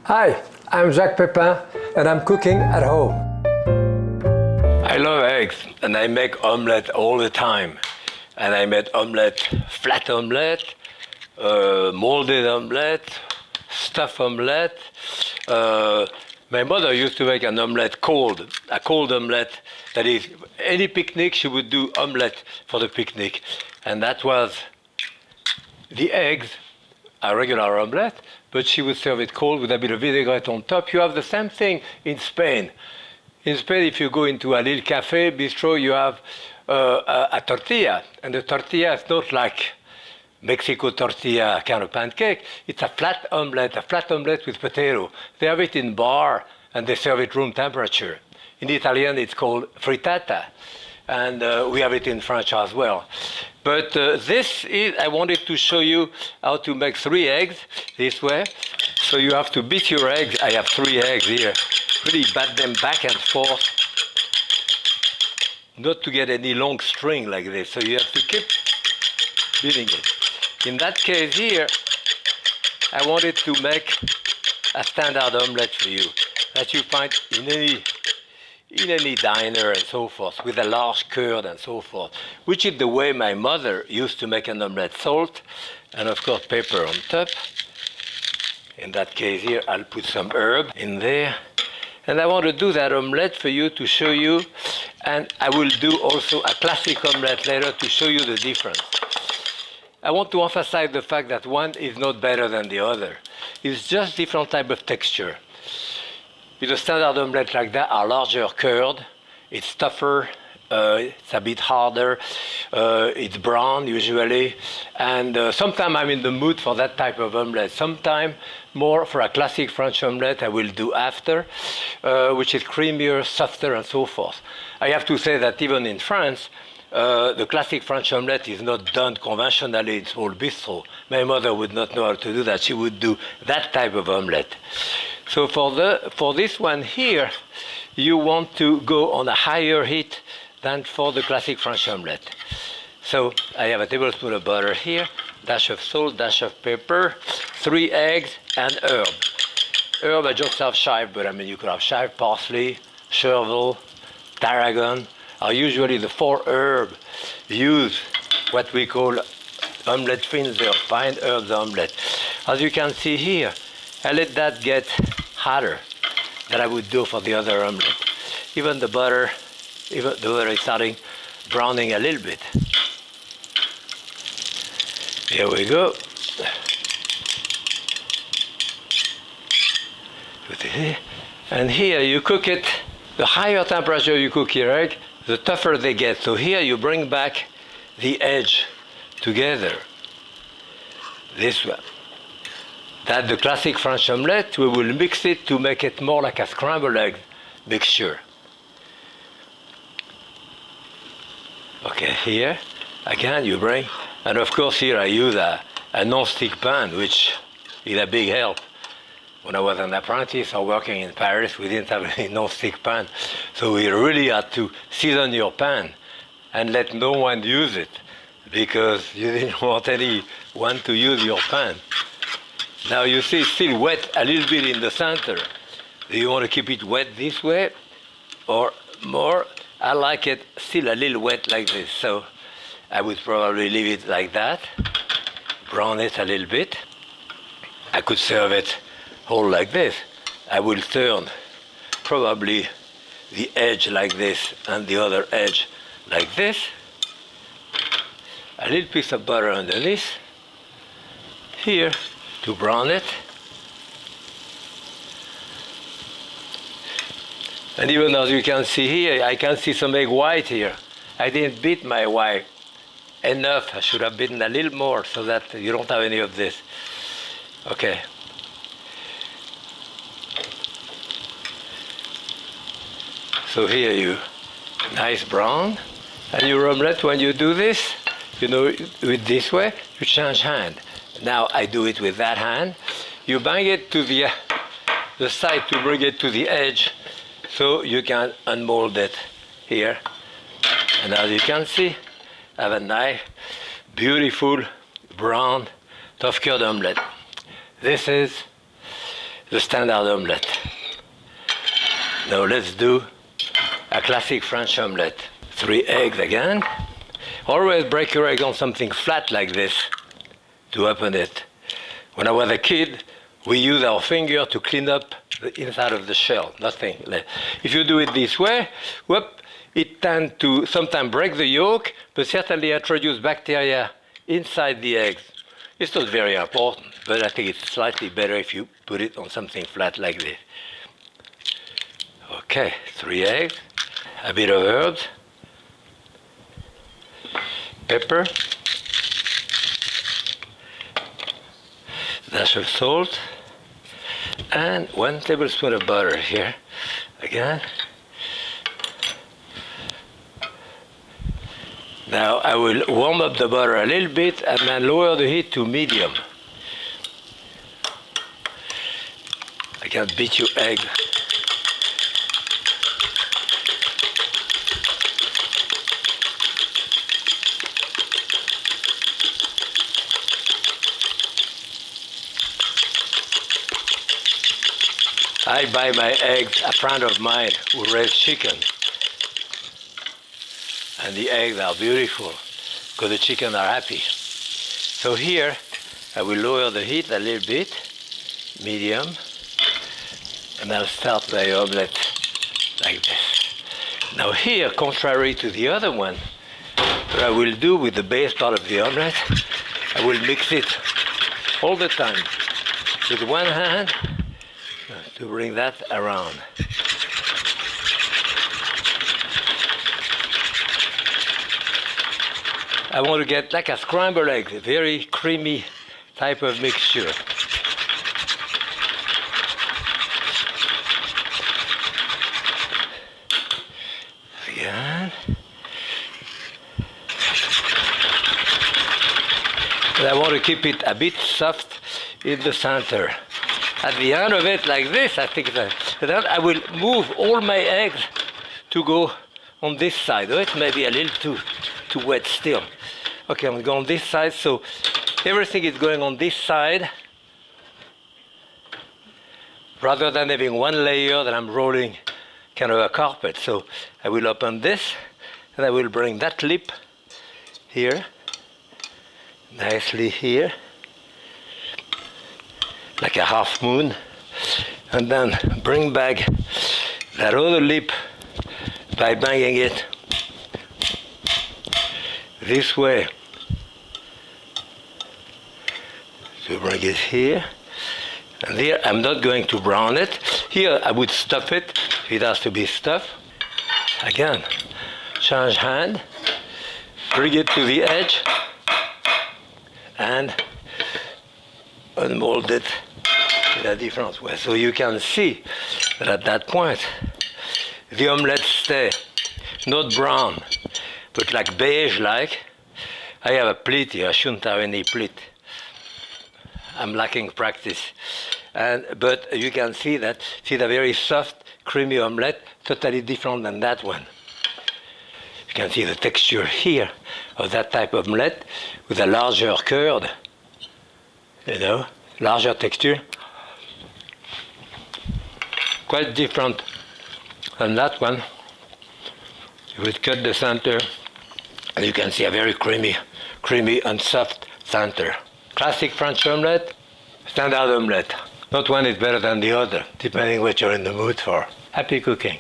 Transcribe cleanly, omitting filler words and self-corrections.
Hi, I'm Jacques Pépin and I'm cooking at home. I love eggs and I make omelette all the time. And I made omelette, flat omelette, molded omelette, stuffed omelette. My mother used to make an omelette cold, a cold omelette. That is, any picnic she would do omelette for the picnic. And that was the eggs, a regular omelette, but she would serve it cold with a bit of vinaigrette on top. You have the same thing in Spain. In Spain, if you go into a little cafe, bistro, you have a tortilla. And the tortilla is not like Mexico tortilla kind of pancake. It's a flat omelette with potato. They have it in bar and they serve it room temperature. In Italian, it's called frittata. And we have it in French as well. But this is, I wanted to show you how to make 3 eggs this way. So you have to beat your eggs. I have 3 eggs here. Really bat them back and forth. Not to get any long string like this. So you have to keep beating it. In that case here, I wanted to make a standard omelette for you that you find in any diner and so forth, with a large curd and so forth, which is the way my mother used to make an omelette. Salt and of course pepper on top. In that case here, I'll put some herb in there. And I want to do that omelette for you to show you, and I will do also a classic omelette later to show you the difference. I want to emphasize the fact that one is not better than the other. It's just different type of texture. With a standard omelette like that, a larger curd, it's tougher, it's a bit harder, it's brown usually, and sometimes I'm in the mood for that type of omelette. Sometimes more for a classic French omelette I will do after, which is creamier, softer, and so forth. I have to say that even in France, the classic French omelette is not done conventionally in small bistro. My mother would not know how to do that. She would do that type of omelette. So for this one here, you want to go on a higher heat than for the classic French omelette. So I have a tablespoon of butter here, dash of salt, dash of pepper, 3 eggs, and herb. Herb, I just have chive, but I mean you could have chive, parsley, chervil, tarragon, are usually the 4 herbs used, what we call omelette fins or fine herbs omelette. As you can see here, I let that get hotter than I would do for the other omelette. Even the butter is starting browning a little bit. Here we go. Put it here. And here you cook it, the higher temperature you cook your egg, the tougher they get. So here you bring back the edge together. This one. That's the classic French omelette. We will mix it to make it more like a scrambled egg mixture. Okay, here, again you bring, and of course here I use a non-stick pan, which is a big help. When I was an apprentice or working in Paris, we didn't have any non-stick pan. So we really had to season your pan and let no one use it, because you didn't want anyone to use your pan. Now you see it's still wet a little bit in the center. Do you want to keep it wet this way or more? I like it still a little wet like this, so I would probably leave it like that, brown it a little bit. I could serve it whole like this. I will turn probably the edge like this and the other edge like this. A little piece of butter underneath here to brown it. And even as you can see here, I can see some egg white here. I didn't beat my white enough. I should have beaten a little more so that you don't have any of this. Okay. So here you, nice brown. And your omelette, when you do this, you know, with this way, you change hand. Now I do it with that hand. You bang it to the side to bring it to the edge, so you can unmold it here. And as you can see, I have a nice, beautiful, brown, tough curd omelette. This is the standard omelette. Now let's do a classic French omelette. 3 eggs again. Always break your egg on something flat like this to open it. When I was a kid, we used our finger to clean up the inside of the shell, nothing. If you do it this way, whoop, it tends to sometimes break the yolk, but certainly introduce bacteria inside the eggs. It's not very important, but I think it's slightly better if you put it on something flat like this. Okay, 3 eggs, a bit of herbs, pepper, dash of salt, and 1 tablespoon of butter here again. Now I will warm up the butter a little bit and then lower the heat to medium. I can beat your egg. I buy my eggs, a friend of mine who raised chicken. And the eggs are beautiful because the chicken are happy. So here I will lower the heat a little bit, medium, and I'll start my omelette like this. Now here, contrary to the other one, what I will do with the base part of the omelette, I will mix it all the time with one hand to bring that around. I want to get like a scrambled egg, a very creamy type of mixture. Again. And I want to keep it a bit soft in the center. At the end of it, like this, I think that then I will move all my eggs to go on this side. Oh, it may be a little too wet still. Okay, I'm going on this side, so everything is going on this side rather than having one layer that I'm rolling kind of a carpet. So I will open this and I will bring that lip here, nicely here, like a half moon, and then bring back that other lip by banging it this way to bring it here. And here I'm not going to brown it. Here I would stuff it. It has to be stuffed. Again, change hand, bring it to the edge, and unmold it in a different way. So you can see that at that point, the omelette stay not brown, but like beige-like. I have a pleat here. I shouldn't have any pleat. I'm lacking practice. But you can see that, see the very soft, creamy omelette, totally different than that one. You can see the texture here of that type of omelette with a larger curd, you know, larger texture. Quite different than that one. You would cut the center, and you can see a very creamy and soft center. Classic French omelette, standard omelette. Not one is better than the other, depending what you're in the mood for. Happy cooking.